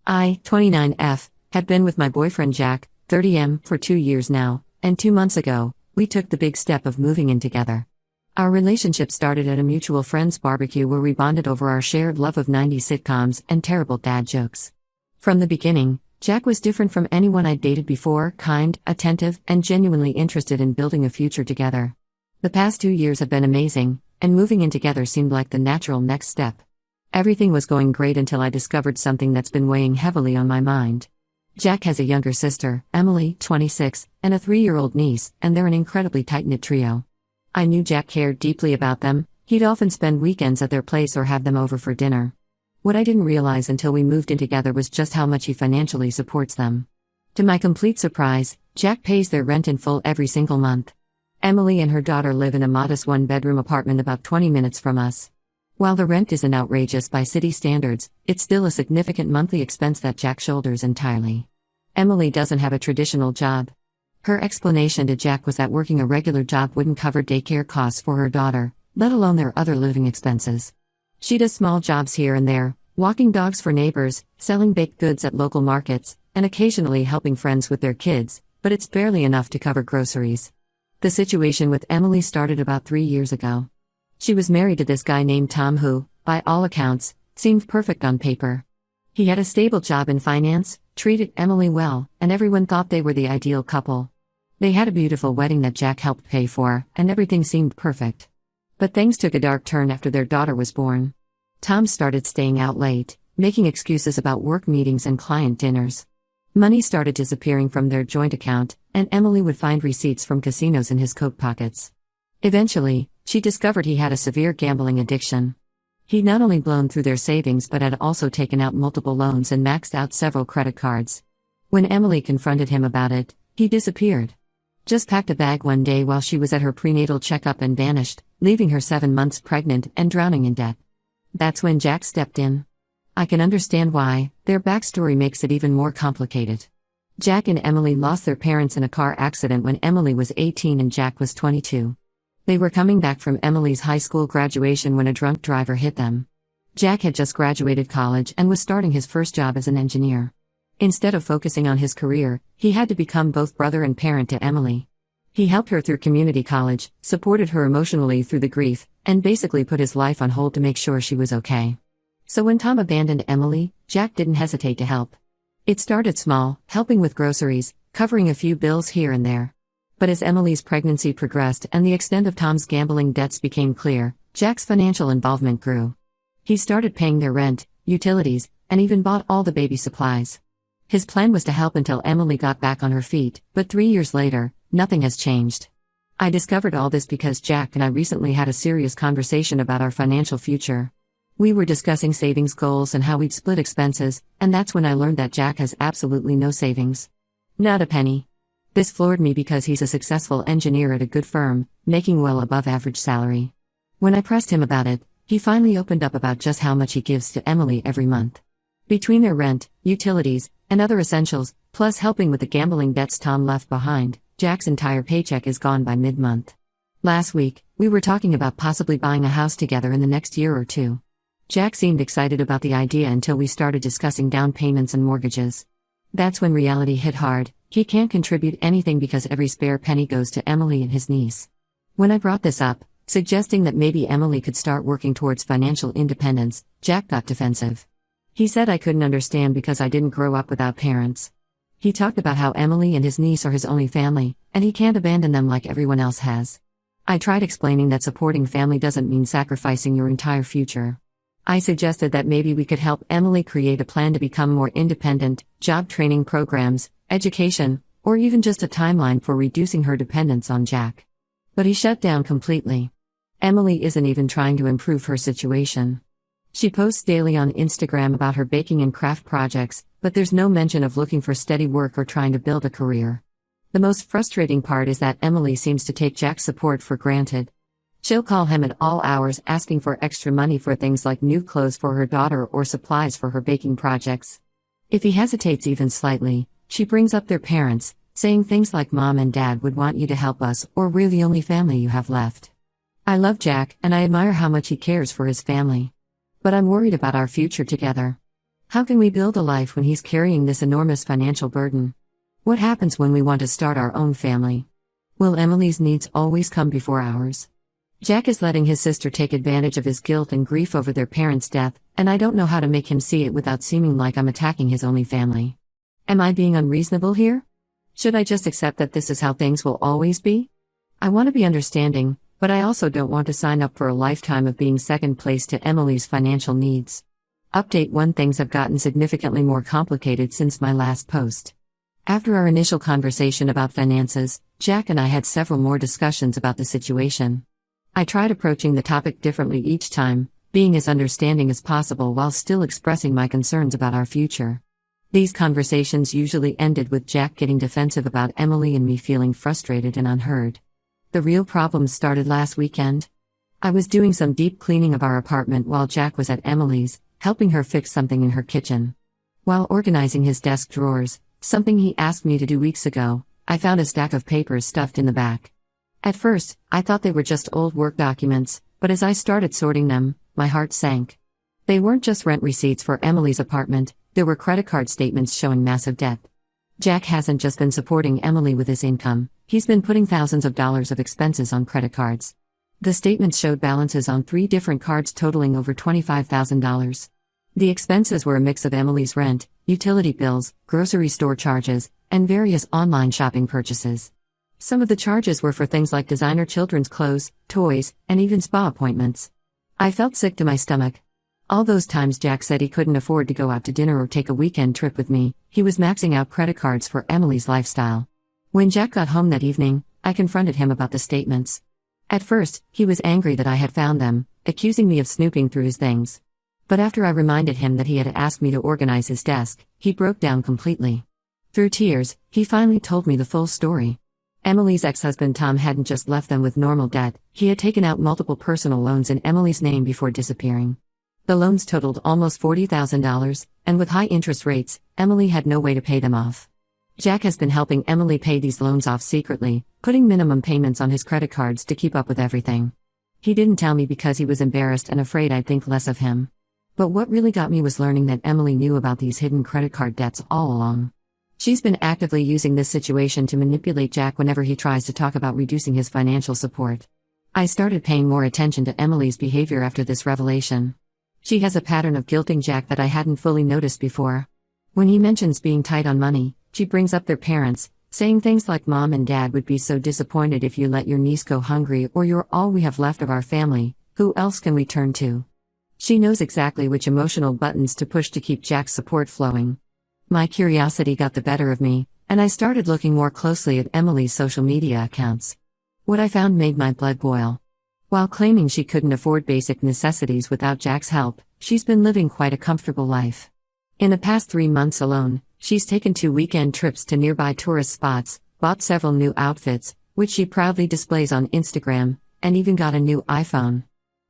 I, 29F, had been with my boyfriend Jack, 30M, for 2 years now, and 2 months ago, we took the big step of moving in together. Our relationship started at a mutual friend's barbecue where we bonded over our shared love of 90s sitcoms and terrible dad jokes. From the beginning, Jack was different from anyone I'd dated before, kind, attentive, and genuinely interested in building a future together. The past 2 years have been amazing, and moving in together seemed like the natural next step. Everything was going great until I discovered something that's been weighing heavily on my mind. Jack has a younger sister, Emily, 26, and a 3-year-old niece, and they're an incredibly tight-knit trio. I knew Jack cared deeply about them. He'd often spend weekends at their place or have them over for dinner. What I didn't realize until we moved in together was just how much he financially supports them. To my complete surprise, Jack pays their rent in full every single month. Emily and her daughter live in a modest 1-bedroom apartment about 20 minutes from us. While the rent isn't outrageous by city standards, it's still a significant monthly expense that Jack shoulders entirely. Emily doesn't have a traditional job. Her explanation to Jack was that working a regular job wouldn't cover daycare costs for her daughter, let alone their other living expenses. She does small jobs here and there, walking dogs for neighbors, selling baked goods at local markets, and occasionally helping friends with their kids, but it's barely enough to cover groceries. The situation with Emily started about 3 years ago. She was married to this guy named Tom who, by all accounts, seemed perfect on paper. He had a stable job in finance, treated Emily well, and everyone thought they were the ideal couple. They had a beautiful wedding that Jack helped pay for, and everything seemed perfect. But things took a dark turn after their daughter was born. Tom started staying out late, making excuses about work meetings and client dinners. Money started disappearing from their joint account, and Emily would find receipts from casinos in his coat pockets. Eventually, she discovered he had a severe gambling addiction. He'd not only blown through their savings but had also taken out multiple loans and maxed out several credit cards. When Emily confronted him about it, he disappeared. Just packed a bag one day while she was at her prenatal checkup and vanished, leaving her 7 months pregnant and drowning in debt. That's when Jack stepped in. I can understand why. Their backstory makes it even more complicated. Jack and Emily lost their parents in a car accident when Emily was 18 and Jack was 22. They were coming back from Emily's high school graduation when a drunk driver hit them. Jack had just graduated college and was starting his first job as an engineer. Instead of focusing on his career, he had to become both brother and parent to Emily. He helped her through community college, supported her emotionally through the grief, and basically put his life on hold to make sure she was okay. So when Tom abandoned Emily, Jack didn't hesitate to help. It started small, helping with groceries, covering a few bills here and there. But as Emily's pregnancy progressed and the extent of Tom's gambling debts became clear, Jack's financial involvement grew. He started paying their rent, utilities, and even bought all the baby supplies. His plan was to help until Emily got back on her feet, but 3 years later, nothing has changed. I discovered all this because Jack and I recently had a serious conversation about our financial future. We were discussing savings goals and how we'd split expenses, and that's when I learned that Jack has absolutely no savings. Not a penny. This floored me because he's a successful engineer at a good firm, making well above average salary. When I pressed him about it, he finally opened up about just how much he gives to Emily every month. Between their rent, utilities, and other essentials, plus helping with the gambling debts Tom left behind, Jack's entire paycheck is gone by mid-month. Last week, we were talking about possibly buying a house together in the next year or two. Jack seemed excited about the idea until we started discussing down payments and mortgages. That's when reality hit hard. He can't contribute anything because every spare penny goes to Emily and his niece. When I brought this up, suggesting that maybe Emily could start working towards financial independence, Jack got defensive. He said I couldn't understand because I didn't grow up without parents. He talked about how Emily and his niece are his only family, and he can't abandon them like everyone else has. I tried explaining that supporting family doesn't mean sacrificing your entire future. I suggested that maybe we could help Emily create a plan to become more independent, job training programs, education, or even just a timeline for reducing her dependence on Jack. But he shut down completely. Emily isn't even trying to improve her situation. She posts daily on Instagram about her baking and craft projects, but there's no mention of looking for steady work or trying to build a career. The most frustrating part is that Emily seems to take Jack's support for granted. She'll call him at all hours asking for extra money for things like new clothes for her daughter or supplies for her baking projects. If he hesitates even slightly, she brings up their parents, saying things like Mom and Dad would want you to help us or we're the only family you have left. I love Jack and I admire how much he cares for his family. But I'm worried about our future together. How can we build a life when he's carrying this enormous financial burden? What happens when we want to start our own family? Will Emily's needs always come before ours? Jack is letting his sister take advantage of his guilt and grief over their parents' death, and I don't know how to make him see it without seeming like I'm attacking his only family. Am I being unreasonable here? Should I just accept that this is how things will always be? I want to be understanding, but I also don't want to sign up for a lifetime of being second place to Emily's financial needs. Update 1: Things have gotten significantly more complicated since my last post. After our initial conversation about finances, Jack and I had several more discussions about the situation. I tried approaching the topic differently each time, being as understanding as possible while still expressing my concerns about our future. These conversations usually ended with Jack getting defensive about Emily and me feeling frustrated and unheard. The real problems started last weekend. I was doing some deep cleaning of our apartment while Jack was at Emily's, helping her fix something in her kitchen. While organizing his desk drawers, something he asked me to do weeks ago, I found a stack of papers stuffed in the back. At first, I thought they were just old work documents, but as I started sorting them, my heart sank. They weren't just rent receipts for Emily's apartment, there were credit card statements showing massive debt. Jack hasn't just been supporting Emily with his income, he's been putting thousands of dollars of expenses on credit cards. The statements showed balances on 3 different cards totaling over $25,000. The expenses were a mix of Emily's rent, utility bills, grocery store charges, and various online shopping purchases. Some of the charges were for things like designer children's clothes, toys, and even spa appointments. I felt sick to my stomach. All those times Jack said he couldn't afford to go out to dinner or take a weekend trip with me, he was maxing out credit cards for Emily's lifestyle. When Jack got home that evening, I confronted him about the statements. At first, he was angry that I had found them, accusing me of snooping through his things. But after I reminded him that he had asked me to organize his desk, he broke down completely. Through tears, he finally told me the full story. Emily's ex-husband Tom hadn't just left them with normal debt, he had taken out multiple personal loans in Emily's name before disappearing. The loans totaled almost $40,000, and with high interest rates, Emily had no way to pay them off. Jack has been helping Emily pay these loans off secretly, putting minimum payments on his credit cards to keep up with everything. He didn't tell me because he was embarrassed and afraid I'd think less of him. But what really got me was learning that Emily knew about these hidden credit card debts all along. She's been actively using this situation to manipulate Jack whenever he tries to talk about reducing his financial support. I started paying more attention to Emily's behavior after this revelation. She has a pattern of guilting Jack that I hadn't fully noticed before. When he mentions being tight on money, she brings up their parents, saying things like Mom and Dad would be so disappointed if you let your niece go hungry, or you're all we have left of our family, who else can we turn to? She knows exactly which emotional buttons to push to keep Jack's support flowing. My curiosity got the better of me, and I started looking more closely at Emily's social media accounts. What I found made my blood boil. While claiming she couldn't afford basic necessities without Jack's help, she's been living quite a comfortable life. In the past 3 months alone, she's taken 2 weekend trips to nearby tourist spots, bought several new outfits, which she proudly displays on Instagram, and even got a new iPhone.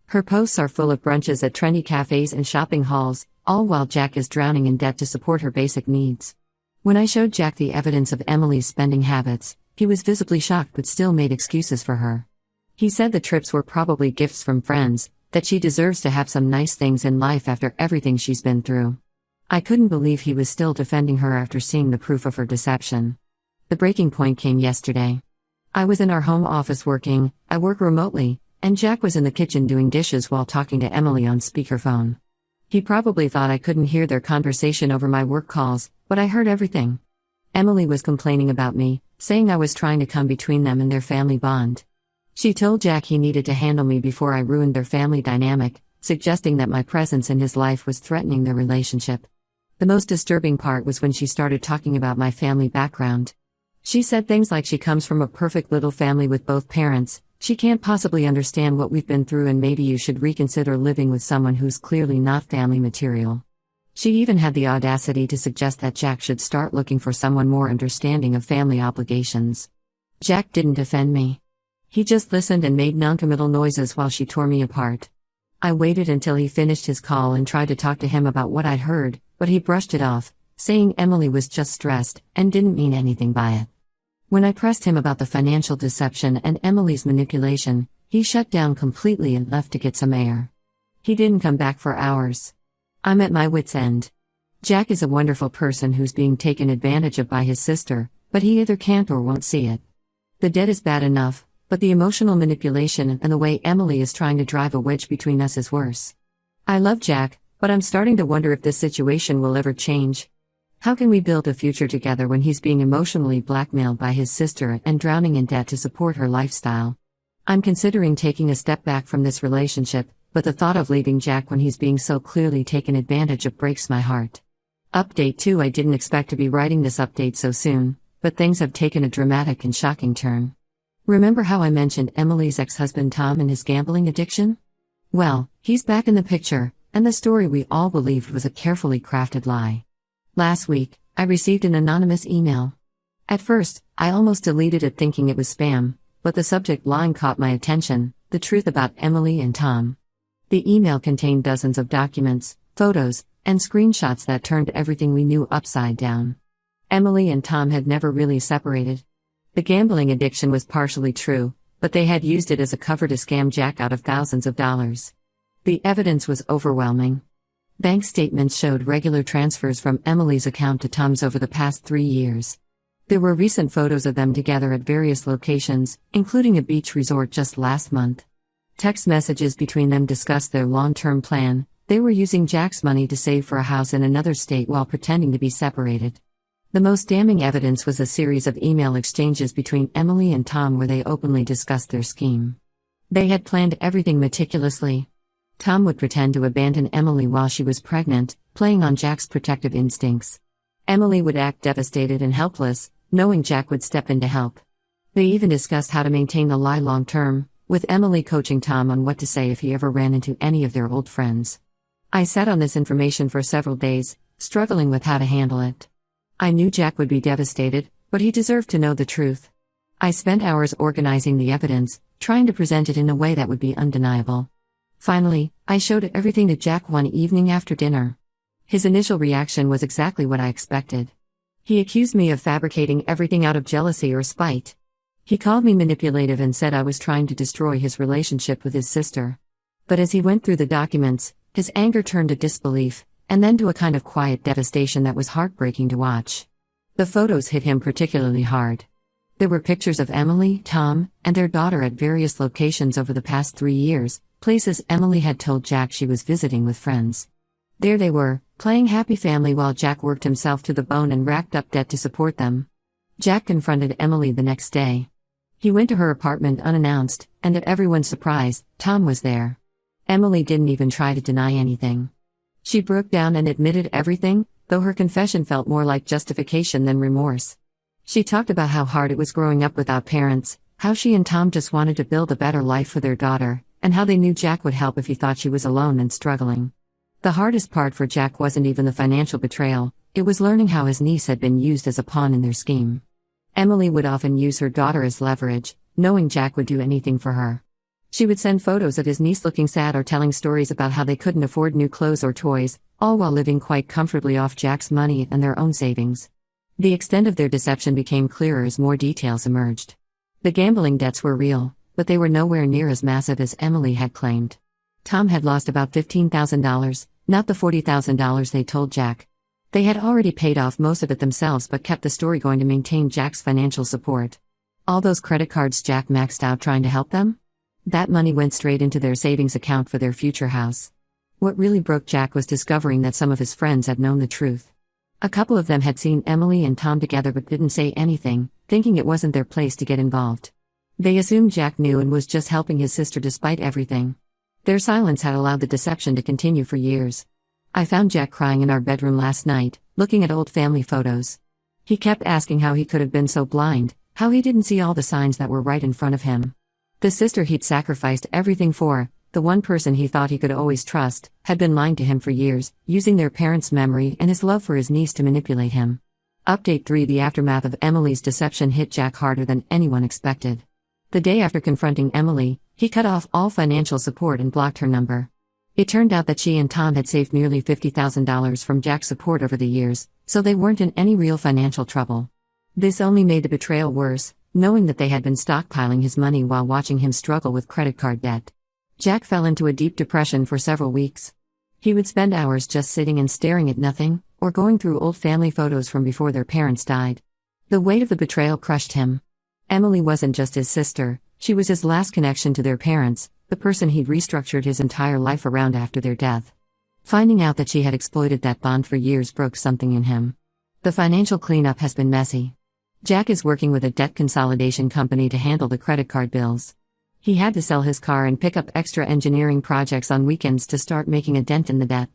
Her posts are full of brunches at trendy cafes and shopping halls, all while Jack is drowning in debt to support her basic needs. When I showed Jack the evidence of Emily's spending habits, he was visibly shocked but still made excuses for her. He said the trips were probably gifts from friends, that she deserves to have some nice things in life after everything she's been through. I couldn't believe he was still defending her after seeing the proof of her deception. The breaking point came yesterday. I was in our home office working, I work remotely, and Jack was in the kitchen doing dishes while talking to Emily on speakerphone. He probably thought I couldn't hear their conversation over my work calls, but I heard everything. Emily was complaining about me, saying I was trying to come between them and their family bond. She told Jack he needed to handle me before I ruined their family dynamic, suggesting that my presence in his life was threatening their relationship. The most disturbing part was when she started talking about my family background. She said things like she comes from a perfect little family with both parents, she can't possibly understand what we've been through, and maybe you should reconsider living with someone who's clearly not family material. She even had the audacity to suggest that Jack should start looking for someone more understanding of family obligations. Jack didn't defend me. He just listened and made noncommittal noises while she tore me apart. I waited until he finished his call and tried to talk to him about what I'd heard, but he brushed it off, saying Emily was just stressed and didn't mean anything by it. When I pressed him about the financial deception and Emily's manipulation, he shut down completely and left to get some air. He didn't come back for hours. I'm at my wit's end. Jack is a wonderful person who's being taken advantage of by his sister, but he either can't or won't see it. The debt is bad enough, but the emotional manipulation and the way Emily is trying to drive a wedge between us is worse. I love Jack, but I'm starting to wonder if this situation will ever change. How can we build a future together when he's being emotionally blackmailed by his sister and drowning in debt to support her lifestyle? I'm considering taking a step back from this relationship, but the thought of leaving Jack when he's being so clearly taken advantage of breaks my heart. Update 2. I didn't expect to be writing this update so soon, but things have taken a dramatic and shocking turn. Remember how I mentioned Emily's ex-husband Tom and his gambling addiction? Well, he's back in the picture, and the story we all believed was a carefully crafted lie. Last week, I received an anonymous email. At first, I almost deleted it thinking it was spam, but the subject line caught my attention: the truth about Emily and Tom. The email contained dozens of documents, photos, and screenshots that turned everything we knew upside down. Emily and Tom had never really separated. The gambling addiction was partially true, but they had used it as a cover to scam Jack out of thousands of dollars. The evidence was overwhelming. Bank statements showed regular transfers from Emily's account to Tom's over the past 3 years. There were recent photos of them together at various locations, including a beach resort just last month. Text messages between them discussed their long-term plan. They were using Jack's money to save for a house in another state while pretending to be separated. The most damning evidence was a series of email exchanges between Emily and Tom where they openly discussed their scheme. They had planned everything meticulously. Tom would pretend to abandon Emily while she was pregnant, playing on Jack's protective instincts. Emily would act devastated and helpless, knowing Jack would step in to help. They even discussed how to maintain the lie long term, with Emily coaching Tom on what to say if he ever ran into any of their old friends. I sat on this information for several days, struggling with how to handle it. I knew Jack would be devastated, but he deserved to know the truth. I spent hours organizing the evidence, trying to present it in a way that would be undeniable. Finally, I showed everything to Jack one evening after dinner. His initial reaction was exactly what I expected. He accused me of fabricating everything out of jealousy or spite. He called me manipulative and said I was trying to destroy his relationship with his sister. But as he went through the documents, his anger turned to disbelief, and then to a kind of quiet devastation that was heartbreaking to watch. The photos hit him particularly hard. There were pictures of Emily, Tom, and their daughter at various locations over the past 3 years, places Emily had told Jack she was visiting with friends. There they were, playing happy family while Jack worked himself to the bone and racked up debt to support them. Jack confronted Emily the next day. He went to her apartment unannounced, and to everyone's surprise, Tom was there. Emily didn't even try to deny anything. She broke down and admitted everything, though her confession felt more like justification than remorse. She talked about how hard it was growing up without parents, how she and Tom just wanted to build a better life for their daughter, and how they knew Jack would help if he thought she was alone and struggling. The hardest part for Jack wasn't even the financial betrayal, it was learning how his niece had been used as a pawn in their scheme. Emily would often use her daughter as leverage, knowing Jack would do anything for her. She would send photos of his niece looking sad or telling stories about how they couldn't afford new clothes or toys, all while living quite comfortably off Jack's money and their own savings. The extent of their deception became clearer as more details emerged. The gambling debts were real, but they were nowhere near as massive as Emily had claimed. Tom had lost about $15,000, not the $40,000 they told Jack. They had already paid off most of it themselves but kept the story going to maintain Jack's financial support. All those credit cards Jack maxed out trying to help them? That money went straight into their savings account for their future house. What really broke Jack was discovering that some of his friends had known the truth. A couple of them had seen Emily and Tom together but didn't say anything, thinking it wasn't their place to get involved. They assumed Jack knew and was just helping his sister despite everything. Their silence had allowed the deception to continue for years. I found Jack crying in our bedroom last night, looking at old family photos. He kept asking how he could have been so blind, how he didn't see all the signs that were right in front of him. The sister he'd sacrificed everything for, the one person he thought he could always trust, had been lying to him for years, using their parents' memory and his love for his niece to manipulate him. Update 3: The aftermath of Emily's deception hit Jack harder than anyone expected. The day after confronting Emily, he cut off all financial support and blocked her number. It turned out that she and Tom had saved nearly $50,000 from Jack's support over the years, so they weren't in any real financial trouble. This only made the betrayal worse, knowing that they had been stockpiling his money while watching him struggle with credit card debt. Jack fell into a deep depression for several weeks. He would spend hours just sitting and staring at nothing, or going through old family photos from before their parents died. The weight of the betrayal crushed him. Emily wasn't just his sister, she was his last connection to their parents, the person he'd restructured his entire life around after their death. Finding out that she had exploited that bond for years broke something in him. The financial cleanup has been messy. Jack is working with a debt consolidation company to handle the credit card bills. He had to sell his car and pick up extra engineering projects on weekends to start making a dent in the debt.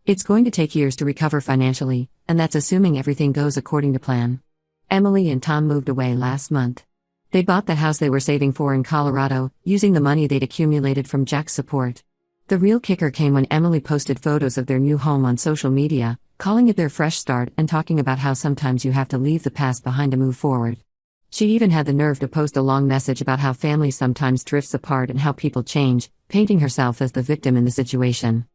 It's going to take years to recover financially, and that's assuming everything goes according to plan. Emily and Tom moved away last month. They bought the house they were saving for in Colorado, using the money they'd accumulated from Jack's support. The real kicker came when Emily posted photos of their new home on social media, calling it their fresh start and talking about how sometimes you have to leave the past behind to move forward. She even had the nerve to post a long message about how family sometimes drifts apart and how people change, painting herself as the victim in the situation.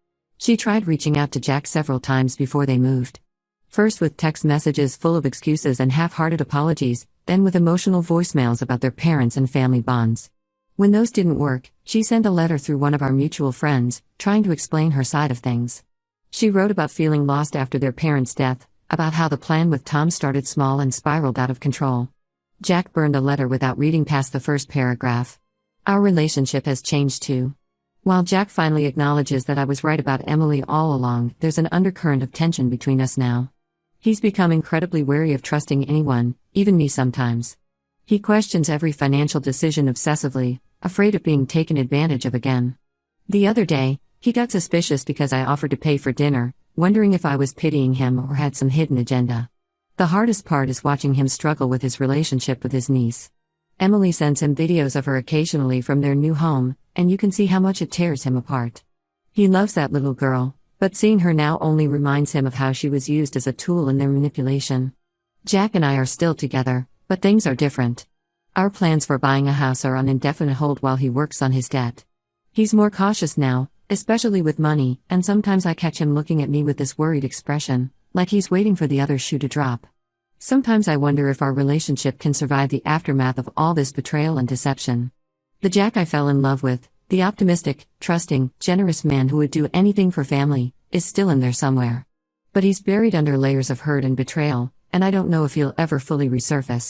She tried reaching out to Jack several times before they moved. First with text messages full of excuses and half-hearted apologies, then with emotional voicemails about their parents and family bonds. When those didn't work, she sent a letter through one of our mutual friends, trying to explain her side of things. She wrote about feeling lost after their parents' death, about how the plan with Tom started small and spiraled out of control. Jack burned the letter without reading past the first paragraph. Our relationship has changed too. While Jack finally acknowledges that I was right about Emily all along, there's an undercurrent of tension between us now. He's become incredibly wary of trusting anyone, even me sometimes. He questions every financial decision obsessively, afraid of being taken advantage of again. The other day, he got suspicious because I offered to pay for dinner, wondering if I was pitying him or had some hidden agenda. The hardest part is watching him struggle with his relationship with his niece. Emily sends him videos of her occasionally from their new home, and you can see how much it tears him apart. He loves that little girl, but seeing her now only reminds him of how she was used as a tool in their manipulation. Jack and I are still together, but things are different. Our plans for buying a house are on indefinite hold while he works on his debt. He's more cautious now, especially with money, and sometimes I catch him looking at me with this worried expression, like he's waiting for the other shoe to drop. Sometimes I wonder if our relationship can survive the aftermath of all this betrayal and deception. The Jack I fell in love with, the optimistic, trusting, generous man who would do anything for family, is still in there somewhere. But he's buried under layers of hurt and betrayal, and I don't know if he'll ever fully resurface.